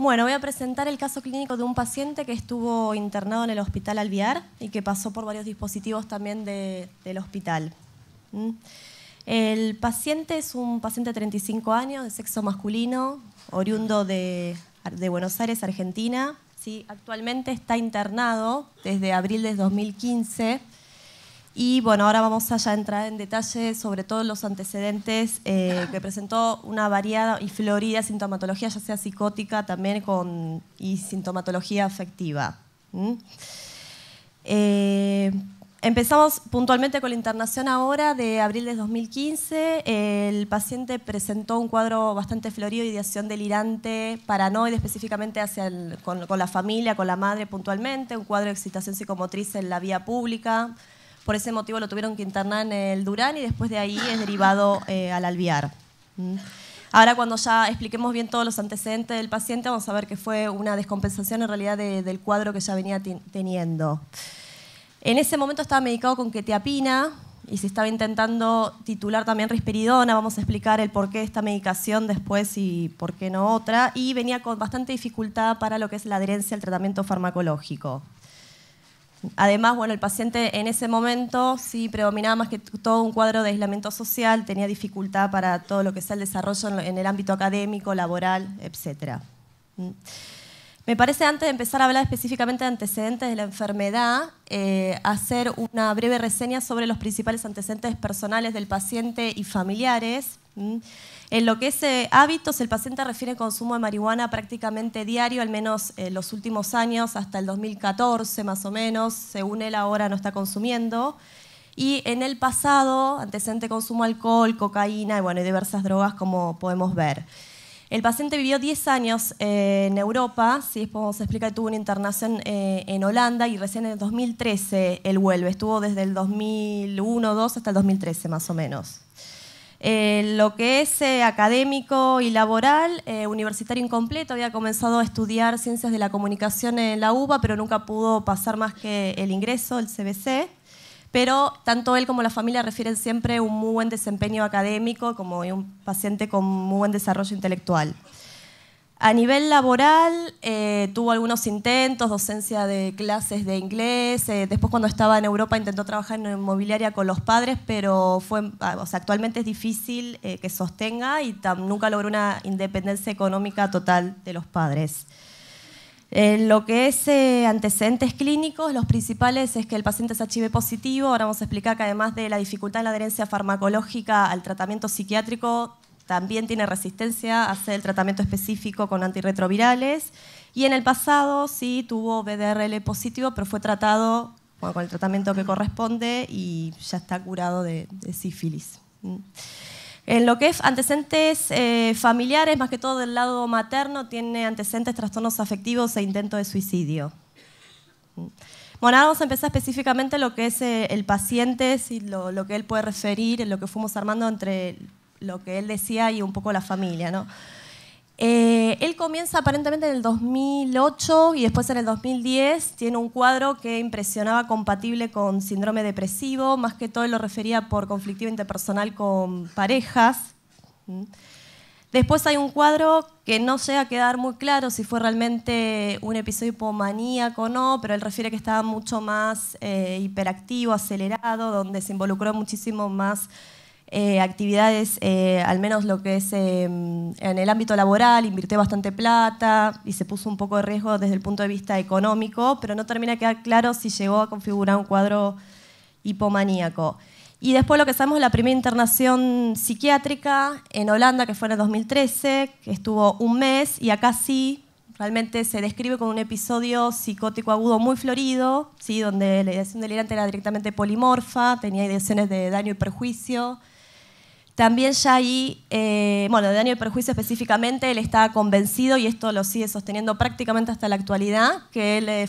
Bueno, voy a presentar el caso clínico de un paciente que estuvo internado en el Hospital Alvear y que pasó por varios dispositivos también del hospital. El paciente es un paciente de 35 años, de sexo masculino, oriundo de Buenos Aires, Argentina. ¿Sí? Actualmente está internado desde abril de 2015. Y bueno, ahora vamos a ya entrar en detalle sobre todos los antecedentes que presentó una variada y florida sintomatología, ya sea psicótica también y sintomatología afectiva. Empezamos puntualmente con la internación ahora de abril de 2015. El paciente presentó un cuadro bastante florido, ideación delirante, paranoide específicamente con la familia, con la madre puntualmente, un cuadro de excitación psicomotriz en la vía pública. Por ese motivo lo tuvieron que internar en el Durán y después de ahí es derivado al Alvear. Ahora, cuando ya expliquemos bien todos los antecedentes del paciente, vamos a ver que fue una descompensación en realidad del cuadro que ya venía teniendo. En ese momento estaba medicado con quetiapina y se estaba intentando titular también risperidona. Vamos a explicar el porqué de esta medicación después y por qué no otra. Y venía con bastante dificultad para lo que es la adherencia al tratamiento farmacológico. Además, bueno, el paciente en ese momento sí predominaba más que todo un cuadro de aislamiento social, tenía dificultad para todo lo que sea el desarrollo en el ámbito académico, laboral, etc. Me parece, antes de empezar a hablar específicamente de antecedentes de la enfermedad, hacer una breve reseña sobre los principales antecedentes personales del paciente y familiares. En lo que es hábitos, el paciente refiere consumo de marihuana prácticamente diario, al menos en los últimos años, hasta el 2014 más o menos, según él ahora no está consumiendo. Y en el pasado, antecedente de consumo de alcohol, cocaína y diversas drogas, como podemos ver. El paciente vivió 10 años en Europa, ¿sí? Después vamos a explicar que tuvo una internación en Holanda y recién en el 2013 él vuelve. Estuvo desde el 2001-2002 hasta el 2013 más o menos. Lo que es académico y laboral, universitario incompleto, había comenzado a estudiar ciencias de la comunicación en la UBA, pero nunca pudo pasar más que el ingreso, el CBC. Pero tanto él como la familia refieren siempre un muy buen desempeño académico, como un paciente con muy buen desarrollo intelectual. A nivel laboral, tuvo algunos intentos, docencia de clases de inglés. Después, cuando estaba en Europa, intentó trabajar en inmobiliaria con los padres, pero actualmente es difícil que sostenga y nunca logró una independencia económica total de los padres. Lo que es antecedentes clínicos, los principales es que el paciente es HIV positivo. Ahora vamos a explicar que además de la dificultad en la adherencia farmacológica al tratamiento psiquiátrico, también tiene resistencia a hacer el tratamiento específico con antirretrovirales. Y en el pasado sí tuvo VDRL positivo, pero fue tratado con el tratamiento que corresponde y ya está curado de sífilis. En lo que es antecedentes familiares, más que todo del lado materno, tiene antecedentes trastornos afectivos e intento de suicidio. Bueno, ahora vamos a empezar específicamente lo que es el paciente, ¿sí? lo que él puede referir, en lo que fuimos armando entre lo que él decía y un poco la familia, ¿no? Él comienza aparentemente en el 2008 y después en el 2010 tiene un cuadro que impresionaba compatible con síndrome depresivo, más que todo él lo refería por conflictivo interpersonal con parejas. Después hay un cuadro que no llega a quedar muy claro si fue realmente un episodio hipomaníaco o no, pero él refiere que estaba mucho más hiperactivo, acelerado, donde se involucró muchísimo más actividades, al menos lo que es en el ámbito laboral, invirtió bastante plata y se puso un poco de riesgo desde el punto de vista económico, pero no termina de quedar claro si llegó a configurar un cuadro hipomaníaco. Y después lo que sabemos es la primera internación psiquiátrica en Holanda, que fue en el 2013, que estuvo un mes, y acá sí, realmente se describe como un episodio psicótico agudo muy florido, ¿sí? Donde la ideación delirante era directamente polimorfa, tenía ideaciones de daño y perjuicio. También ya ahí, de daño y perjuicio específicamente, él estaba convencido, y esto lo sigue sosteniendo prácticamente hasta la actualidad, que él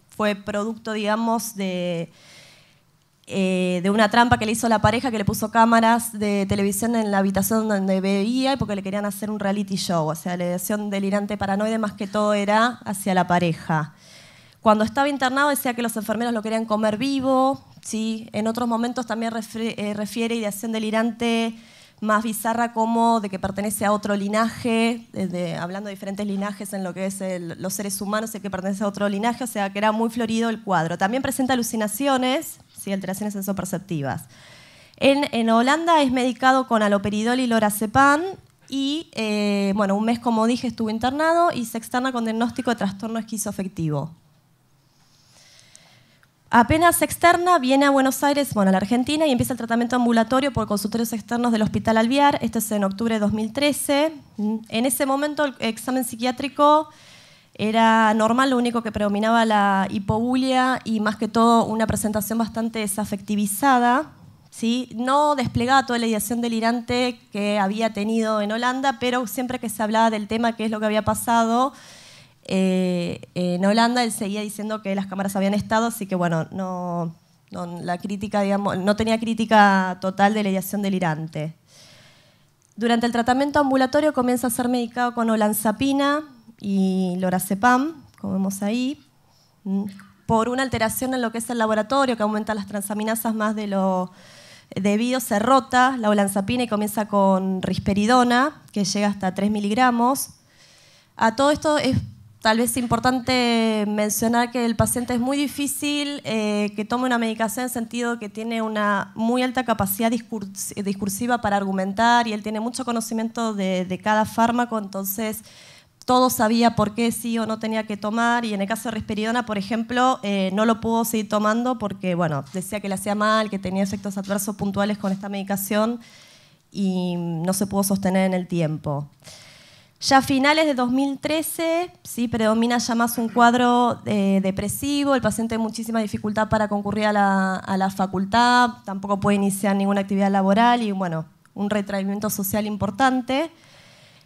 fue producto, digamos, de una trampa que le hizo la pareja, que le puso cámaras de televisión en la habitación donde veía, y porque le querían hacer un reality show. O sea, la ideación delirante paranoide más que todo era hacia la pareja. Cuando estaba internado decía que los enfermeros lo querían comer vivo, ¿sí? En otros momentos también refiere ideación delirante más bizarra como de que pertenece a otro linaje, hablando de diferentes linajes en lo que es los seres humanos y que pertenece a otro linaje, o sea que era muy florido el cuadro. También presenta alucinaciones, ¿sí? Alteraciones sensoperceptivas. En Holanda es medicado con haloperidol y lorazepam y, bueno, un mes, como dije, estuvo internado y se externa con diagnóstico de trastorno esquizoafectivo. Apenas se externa, viene a Buenos Aires, bueno, a la Argentina, y empieza el tratamiento ambulatorio por consultorios externos del Hospital Alvear. Esto es en octubre de 2013. En ese momento el examen psiquiátrico era normal, lo único que predominaba la hipobulia y más que todo una presentación bastante desafectivizada, ¿sí? No desplegaba toda la ideación delirante que había tenido en Holanda, pero siempre que se hablaba del tema, qué es lo que había pasado, en Holanda él seguía diciendo que las cámaras habían estado, así que bueno, la crítica, digamos, no tenía crítica total de la ideación delirante. Durante el tratamiento ambulatorio comienza a ser medicado con olanzapina y lorazepam, como vemos ahí, por una alteración en lo que es el laboratorio que aumenta las transaminasas más de lo debido, se rota la olanzapina y comienza con risperidona, que llega hasta 3 miligramos. A todo esto es tal vez importante mencionar que el paciente es muy difícil que tome una medicación en el sentido que tiene una muy alta capacidad discursiva para argumentar y él tiene mucho conocimiento de cada fármaco, entonces todo sabía por qué sí o no tenía que tomar, y en el caso de risperidona, por ejemplo, no lo pudo seguir tomando porque, bueno, decía que le hacía mal, que tenía efectos adversos puntuales con esta medicación y no se pudo sostener en el tiempo. Ya a finales de 2013, sí, predomina ya más un cuadro depresivo, el paciente tiene muchísima dificultad para concurrir a la facultad, tampoco puede iniciar ninguna actividad laboral y, bueno, un retraimiento social importante.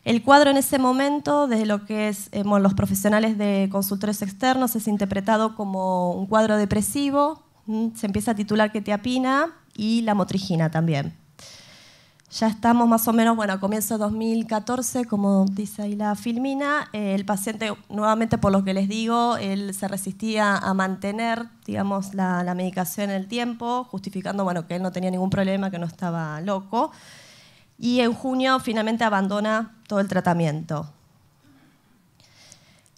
El cuadro en ese momento, desde lo que es los profesionales de consultores externos, es interpretado como un cuadro depresivo, se empieza a titular quetiapina y la motrigina también. Ya estamos más o menos, bueno, a comienzos de 2014, como dice ahí la filmina, el paciente, nuevamente por lo que les digo, él se resistía a mantener, digamos, la medicación en el tiempo, justificando, bueno, que él no tenía ningún problema, que no estaba loco. Y en junio finalmente abandona todo el tratamiento.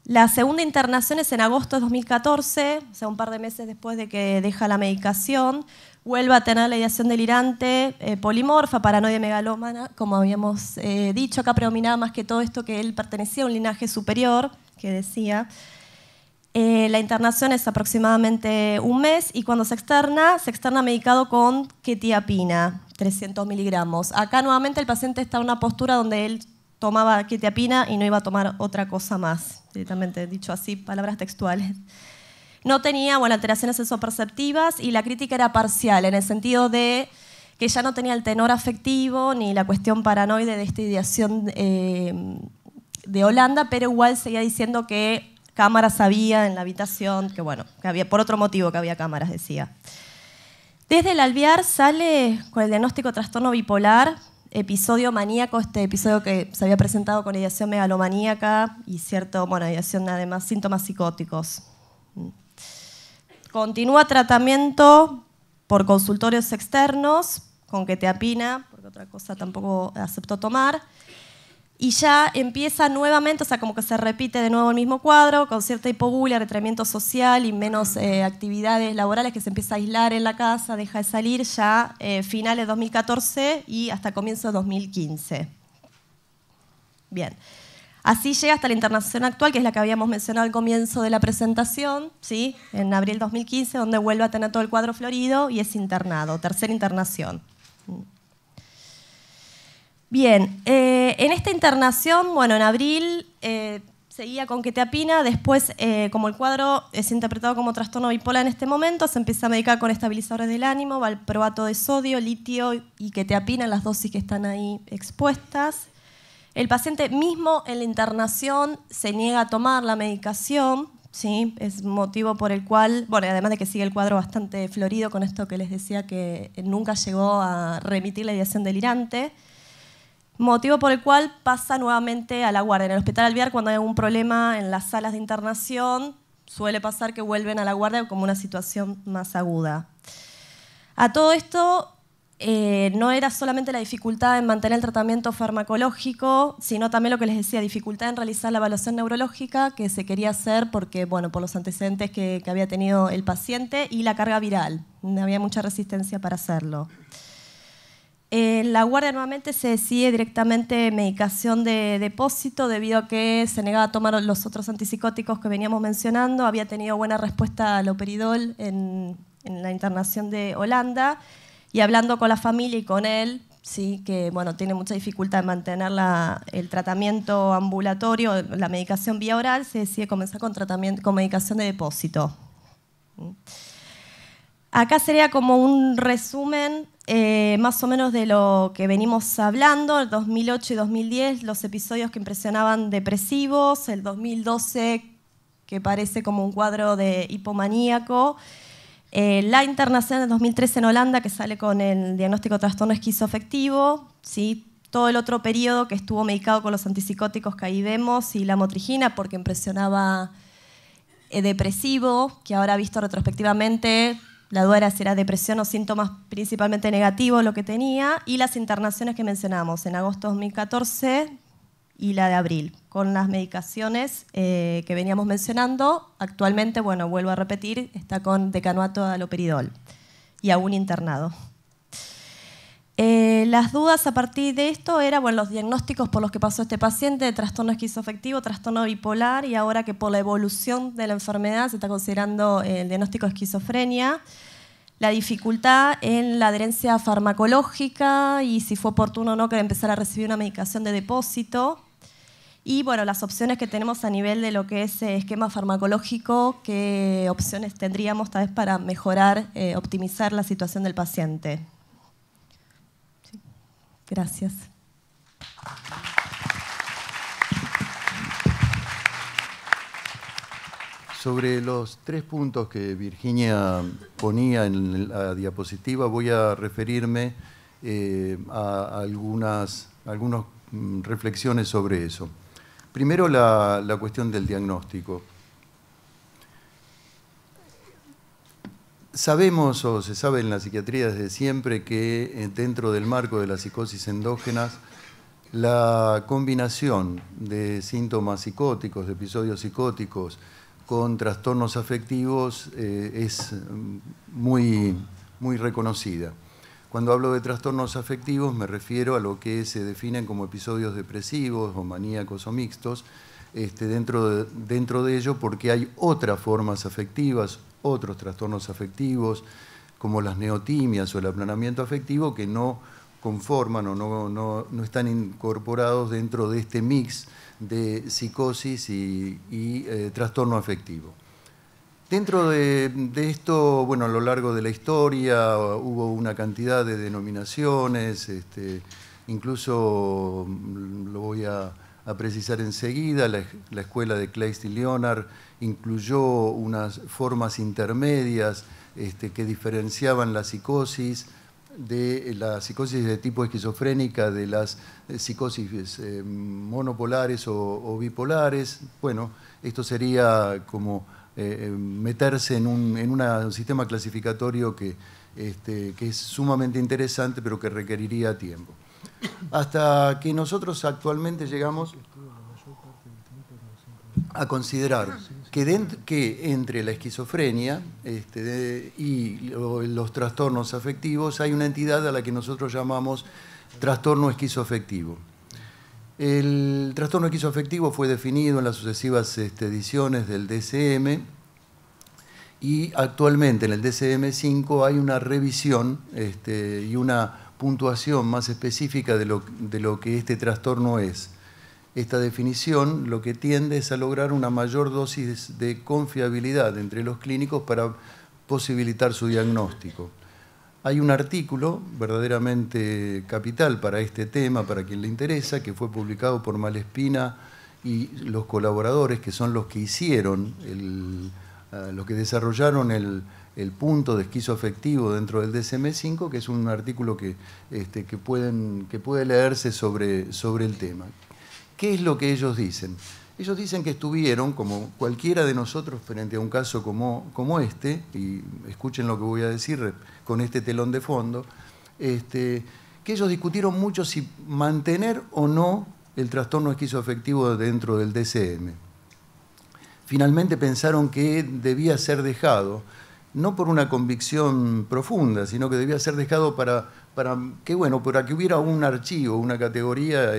La segunda internación es en agosto de 2014, o sea, un par de meses después de que deja la medicación. Vuelve a tener la ideación delirante, polimorfa, paranoia megalómana, como habíamos dicho. Acá predominaba más que todo esto que él pertenecía a un linaje superior, que decía. La internación es aproximadamente un mes y cuando se externa medicado con quetiapina, 300 miligramos. Acá nuevamente el paciente está en una postura donde él tomaba quetiapina y no iba a tomar otra cosa más, directamente dicho así, palabras textuales. No tenía, bueno, alteraciones sensoperceptivas y la crítica era parcial, en el sentido de que ya no tenía el tenor afectivo ni la cuestión paranoide de esta ideación de Holanda, pero igual seguía diciendo que cámaras había en la habitación, que bueno, que había, por otro motivo que había cámaras, decía. Desde el Alvear sale con el diagnóstico de trastorno bipolar, episodio maníaco, este episodio que se había presentado con ideación megalomaníaca y cierto, bueno, ideación además, síntomas psicóticos. Continúa tratamiento por consultorios externos, con quetiapina, porque otra cosa tampoco aceptó tomar. Y ya empieza nuevamente, o sea, como que se repite de nuevo el mismo cuadro, con cierta hipobulia, retraimiento social y menos actividades laborales, que se empieza a aislar en la casa, deja de salir ya finales de 2014 y hasta comienzo de 2015. Bien. Así llega hasta la internación actual, que es la que habíamos mencionado al comienzo de la presentación, ¿sí? En abril de 2015, donde vuelve a tener todo el cuadro florido y es internado, tercera internación. Bien, en esta internación, bueno, en abril seguía con quetiapina, después, como el cuadro es interpretado como trastorno bipolar en este momento, se empieza a medicar con estabilizadores del ánimo, valproato de sodio, litio y quetiapina, las dosis que están ahí expuestas. El paciente mismo en la internación se niega a tomar la medicación, ¿sí? Es motivo por el cual, bueno, además de que sigue el cuadro bastante florido con esto que les decía que nunca llegó a remitir la ideación delirante, motivo por el cual pasa nuevamente a la guardia. En el Hospital Alvear, cuando hay algún problema en las salas de internación, suele pasar que vuelven a la guardia como una situación más aguda. A todo esto, no era solamente la dificultad en mantener el tratamiento farmacológico, sino también lo que les decía, dificultad en realizar la evaluación neurológica que se quería hacer porque, bueno, por los antecedentes que había tenido el paciente y la carga viral. Había mucha resistencia para hacerlo. En la guardia nuevamente se decide directamente medicación de depósito debido a que se negaba a tomar los otros antipsicóticos que veníamos mencionando. Había tenido buena respuesta al loperidol en la internación de Holanda. Y hablando con la familia y con él, sí, que bueno, tiene mucha dificultad en mantener el tratamiento ambulatorio, la medicación vía oral, se decide comenzar con medicación de depósito. Acá sería como un resumen más o menos de lo que venimos hablando. El 2008 y 2010, los episodios que impresionaban depresivos. El 2012, que parece como un cuadro de hipomaníaco. La internación del 2013 en Holanda, que sale con el diagnóstico de trastorno esquizoafectivo. ¿Sí? Todo el otro periodo que estuvo medicado con los antipsicóticos que ahí vemos y la motrigina, porque impresionaba depresivo, que ahora visto retrospectivamente, la duda era si era depresión o síntomas principalmente negativos lo que tenía, y las internaciones que mencionamos en agosto de 2014 y la de abril, con las medicaciones que veníamos mencionando. Actualmente, bueno, vuelvo a repetir, está con decanoato de haloperidol y aún internado. Las dudas a partir de esto eran, bueno, los diagnósticos por los que pasó este paciente de trastorno esquizoafectivo, trastorno bipolar, y ahora que por la evolución de la enfermedad se está considerando el diagnóstico de esquizofrenia, la dificultad en la adherencia farmacológica y si fue oportuno o no que empezar a recibir una medicación de depósito. Y bueno, las opciones que tenemos a nivel de lo que es esquema farmacológico, qué opciones tendríamos tal vez para mejorar, optimizar la situación del paciente. Sí. Gracias. Sobre los 3 puntos que Virginia ponía en la diapositiva, voy a referirme a algunas reflexiones sobre eso. Primero, la cuestión del diagnóstico. Sabemos, o se sabe en la psiquiatría desde siempre, que dentro del marco de las psicosis endógenas, la combinación de síntomas psicóticos, de episodios psicóticos, con trastornos afectivos es muy reconocida. Cuando hablo de trastornos afectivos me refiero a lo que se definen como episodios depresivos o maníacos o mixtos, dentro de ello, porque hay otras formas afectivas, otros trastornos afectivos, como las neotimias o el aplanamiento afectivo, que no conforman o no están incorporados dentro de este mix de psicosis y trastorno afectivo. Dentro de esto, bueno, a lo largo de la historia hubo una cantidad de denominaciones, incluso lo voy a precisar enseguida, la escuela de Kleist y Leonard incluyó unas formas intermedias que diferenciaban la psicosis de tipo esquizofrénica de las psicosis monopolares o bipolares. Bueno, esto sería como meterse en un sistema clasificatorio que es sumamente interesante, pero que requeriría tiempo. Hasta que nosotros actualmente llegamos a considerar que entre la esquizofrenia y los trastornos afectivos hay una entidad a la que nosotros llamamos trastorno esquizoafectivo. El trastorno esquizoafectivo fue definido en las sucesivas ediciones del DSM y actualmente en el DSM-5 hay una revisión y una puntuación más específica de lo que este trastorno es. Esta definición lo que tiende es a lograr una mayor dosis de confiabilidad entre los clínicos para posibilitar su diagnóstico. Hay un artículo verdaderamente capital para este tema, para quien le interesa, que fue publicado por Malespina y los colaboradores, que son los que hicieron, los que desarrollaron el punto de esquizoafectivo dentro del DSM-5, que es un artículo que puede leerse sobre el tema. ¿Qué es lo que ellos dicen? Ellos dicen que estuvieron, como cualquiera de nosotros, frente a un caso como este, y escuchen lo que voy a decir con este telón de fondo, que ellos discutieron mucho si mantener o no el trastorno esquizoafectivo dentro del DSM. Finalmente pensaron que debía ser dejado, no por una convicción profunda, sino que debía ser dejado para que hubiera un archivo, una categoría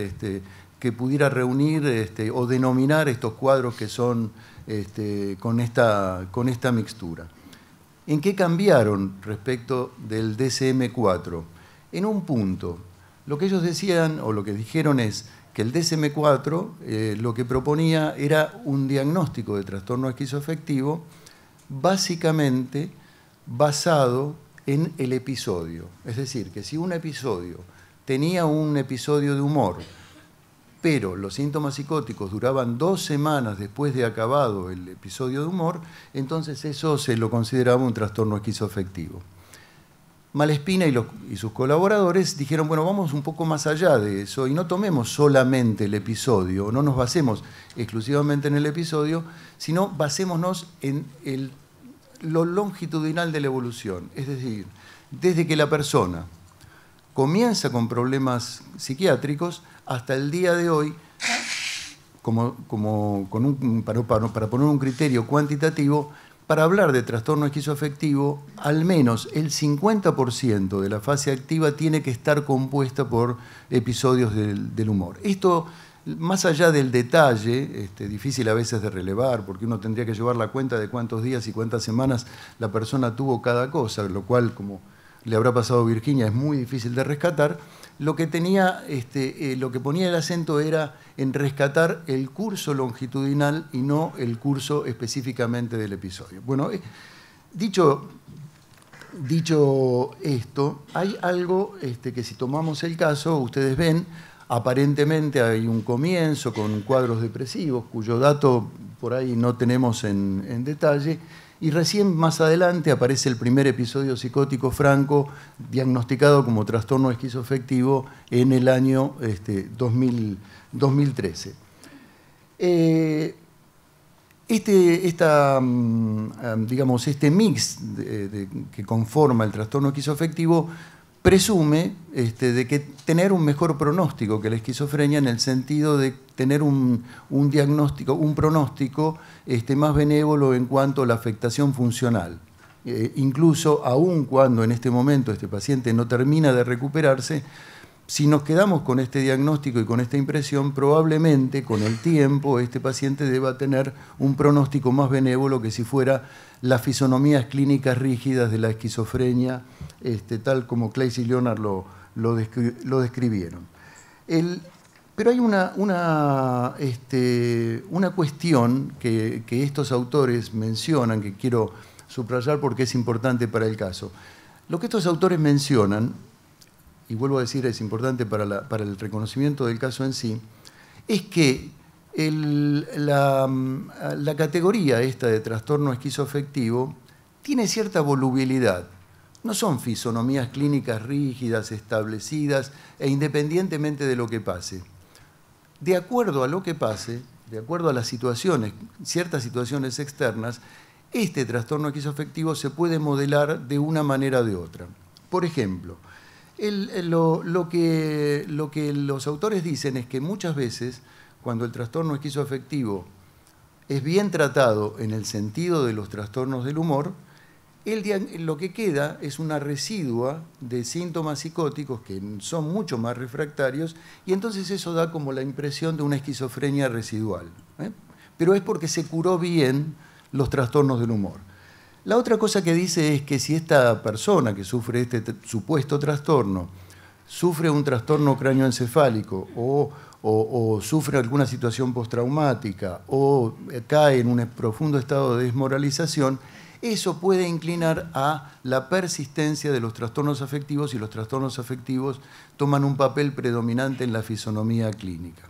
que pudiera reunir o denominar estos cuadros que son con esta mixtura. ¿En qué cambiaron respecto del DSM-4? En un punto. Lo que ellos decían, o lo que dijeron es que el DSM-4 lo que proponía era un diagnóstico de trastorno esquizoafectivo básicamente basado en el episodio. Es decir, que si un episodio tenía un episodio de humor, pero los síntomas psicóticos duraban 2 semanas después de acabado el episodio de humor, entonces eso se lo consideraba un trastorno esquizoafectivo. Malespina y sus colaboradores dijeron, bueno, vamos un poco más allá de eso y no tomemos solamente el episodio, no nos basemos exclusivamente en el episodio, sino basémonos en lo longitudinal de la evolución. Es decir, desde que la persona comienza con problemas psiquiátricos hasta el día de hoy, para poner un criterio cuantitativo, para hablar de trastorno esquizoafectivo, al menos el 50% de la fase activa tiene que estar compuesta por episodios del humor. Esto, más allá del detalle, difícil a veces de relevar, porque uno tendría que llevar la cuenta de cuántos días y cuántas semanas la persona tuvo cada cosa, lo cual, como le habrá pasado a Virginia, es muy difícil de rescatar. Lo que ponía el acento era en rescatar el curso longitudinal y no el curso específicamente del episodio. Bueno, dicho esto, hay algo que si tomamos el caso, ustedes ven, aparentemente hay un comienzo con cuadros depresivos, cuyo dato por ahí no tenemos en detalle, y recién más adelante aparece el primer episodio psicótico franco diagnosticado como trastorno esquizoafectivo en el año 2013. Este mix que conforma el trastorno esquizoafectivo presume de que tener un mejor pronóstico que la esquizofrenia, en el sentido de tener un diagnóstico, un pronóstico más benévolo en cuanto a la afectación funcional. Incluso, aun cuando en este momento este paciente no termina de recuperarse, si nos quedamos con este diagnóstico y con esta impresión, probablemente con el tiempo este paciente deba tener un pronóstico más benévolo que si fuera las fisonomías clínicas rígidas de la esquizofrenia, tal como Claeys y Leonard lo describieron. Pero hay una cuestión que estos autores mencionan, que quiero subrayar porque es importante para el caso. Lo que estos autores mencionan, y vuelvo a decir, es importante para el reconocimiento del caso en sí, es que la categoría esta de trastorno esquizoafectivo tiene cierta volubilidad. No son fisonomías clínicas rígidas, establecidas, e independientemente de lo que pase. De acuerdo a lo que pase, de acuerdo a las situaciones, ciertas situaciones externas, este trastorno esquizoafectivo se puede modelar de una manera o de otra. Por ejemplo, lo que los autores dicen es que muchas veces, cuando el trastorno esquizoafectivo es bien tratado en el sentido de los trastornos del humor, lo que queda es una residua de síntomas psicóticos que son mucho más refractarios, y entonces eso da como la impresión de una esquizofrenia residual. Pero es porque se curó bien los trastornos del humor. La otra cosa que dice es que si esta persona que sufre este supuesto trastorno sufre un trastorno cráneoencefálico o sufre alguna situación postraumática o cae en un profundo estado de desmoralización, eso puede inclinar a la persistencia de los trastornos afectivos, y los trastornos afectivos toman un papel predominante en la fisonomía clínica.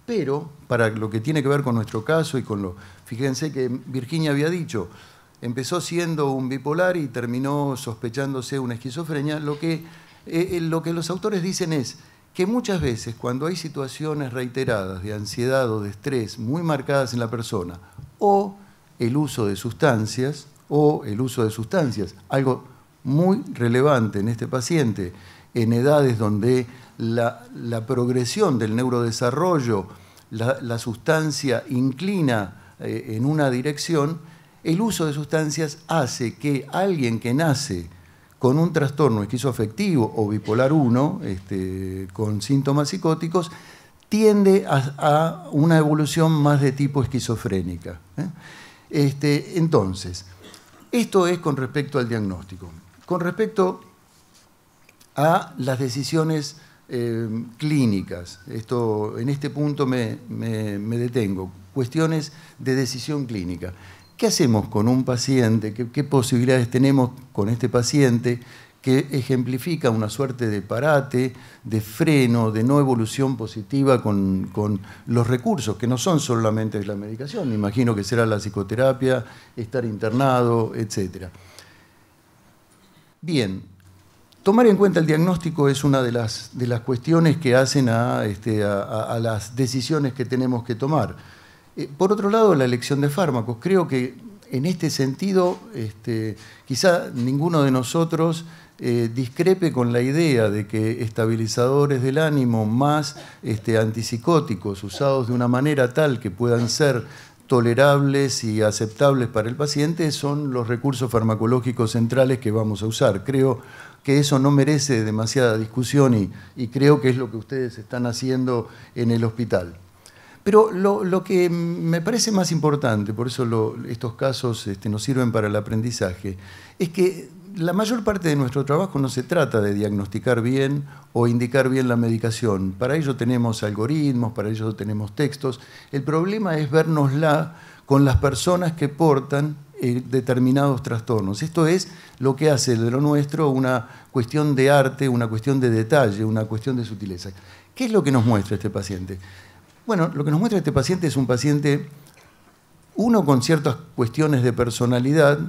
Pero, para lo que tiene que ver con nuestro caso y con fíjense que Virginia había dicho, empezó siendo un bipolar y terminó sospechándose una esquizofrenia. Lo que los autores dicen es que muchas veces, cuando hay situaciones reiteradas de ansiedad o de estrés muy marcadas en la persona, o el uso de sustancias, algo muy relevante en este paciente, en edades donde la progresión del neurodesarrollo, la sustancia inclina en una dirección, el uso de sustancias hace que alguien que nace con un trastorno esquizoafectivo o bipolar 1, con síntomas psicóticos, tiende a una evolución más de tipo esquizofrénica. Entonces, esto es con respecto al diagnóstico. Con respecto a las decisiones clínicas, en este punto me detengo, cuestiones de decisión clínica. ¿Qué hacemos con un paciente? ¿Qué posibilidades tenemos con este paciente que ejemplifica una suerte de parate, de freno, de no evolución positiva con los recursos, que no son solamente la medicación? Me imagino que será la psicoterapia, estar internado, etc. Bien, tomar en cuenta el diagnóstico es una de las cuestiones que hacen a las decisiones que tenemos que tomar. Por otro lado, la elección de fármacos. Creo que en este sentido, quizá ninguno de nosotros discrepe con la idea de que estabilizadores del ánimo más antipsicóticos usados de una manera tal que puedan ser tolerables y aceptables para el paciente son los recursos farmacológicos centrales que vamos a usar. Creo que eso no merece demasiada discusión y creo que es lo que ustedes están haciendo en el hospital. Pero lo que me parece más importante, por eso estos casos nos sirven para el aprendizaje, es que la mayor parte de nuestro trabajo no se trata de diagnosticar bien o indicar bien la medicación. Para ello tenemos algoritmos, para ello tenemos textos. El problema es vernosla con las personas que portan determinados trastornos. Esto es lo que hace de lo nuestro una cuestión de arte, una cuestión de detalle, una cuestión de sutileza. ¿Qué es lo que nos muestra este paciente? Bueno, lo que nos muestra este paciente es un paciente, uno con ciertas cuestiones de personalidad,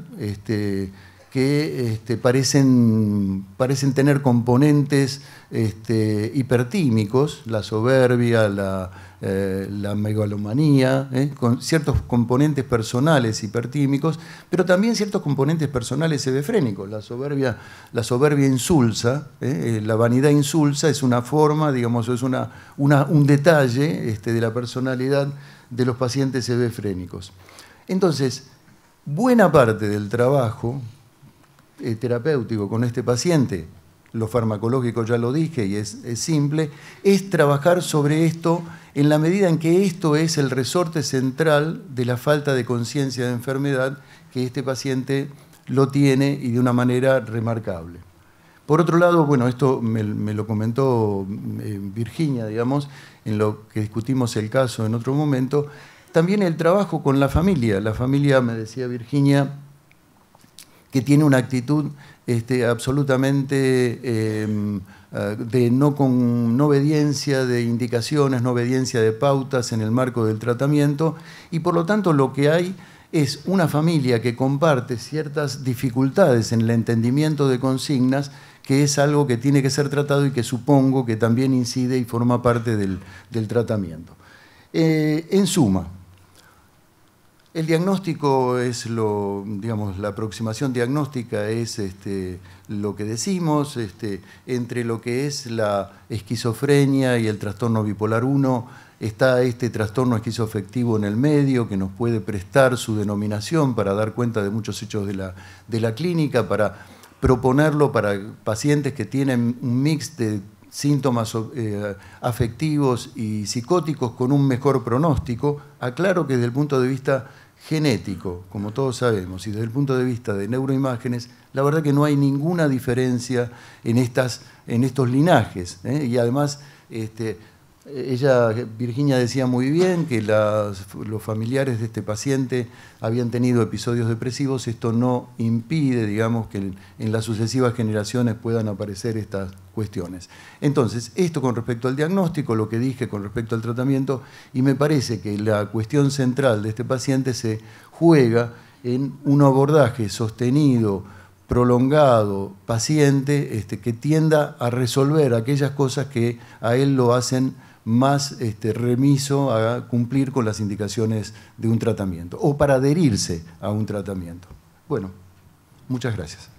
que parecen tener componentes hipertímicos, la soberbia, la megalomanía, con ciertos componentes personales hipertímicos, pero también ciertos componentes personales hebefrénicos. La soberbia insulsa, la vanidad insulsa es una forma, digamos, es un detalle de la personalidad de los pacientes hebefrénicos. Entonces, buena parte del trabajo terapéutico con este paciente, lo farmacológico ya lo dije y es simple, es trabajar sobre esto en la medida en que esto es el resorte central de la falta de conciencia de enfermedad que este paciente lo tiene y de una manera remarcable. Por otro lado, bueno, esto me lo comentó Virginia, digamos, en lo que discutimos el caso en otro momento, también el trabajo con la familia. La familia, me decía Virginia, que tiene una actitud absolutamente de no obediencia de indicaciones, no obediencia de pautas en el marco del tratamiento, y por lo tanto lo que hay es una familia que comparte ciertas dificultades en el entendimiento de consignas, que es algo que tiene que ser tratado y que supongo que también incide y forma parte del tratamiento. En suma, el diagnóstico es la aproximación diagnóstica es lo que decimos, entre lo que es la esquizofrenia y el trastorno bipolar 1, está este trastorno esquizoafectivo en el medio que nos puede prestar su denominación para dar cuenta de muchos hechos de la clínica, para proponerlo para pacientes que tienen un mix de síntomas afectivos y psicóticos con un mejor pronóstico. Aclaro que desde el punto de vista genético, como todos sabemos, y desde el punto de vista de neuroimágenes, la verdad que no hay ninguna diferencia en estos linajes, y además Virginia decía muy bien que los familiares de este paciente habían tenido episodios depresivos. Esto no impide, digamos, que en las sucesivas generaciones puedan aparecer estas cuestiones. Entonces, esto con respecto al diagnóstico, lo que dije con respecto al tratamiento, y me parece que la cuestión central de este paciente se juega en un abordaje sostenido, prolongado, paciente, que tienda a resolver aquellas cosas que a él lo hacen más remiso a cumplir con las indicaciones de un tratamiento o para adherirse a un tratamiento. Bueno, muchas gracias.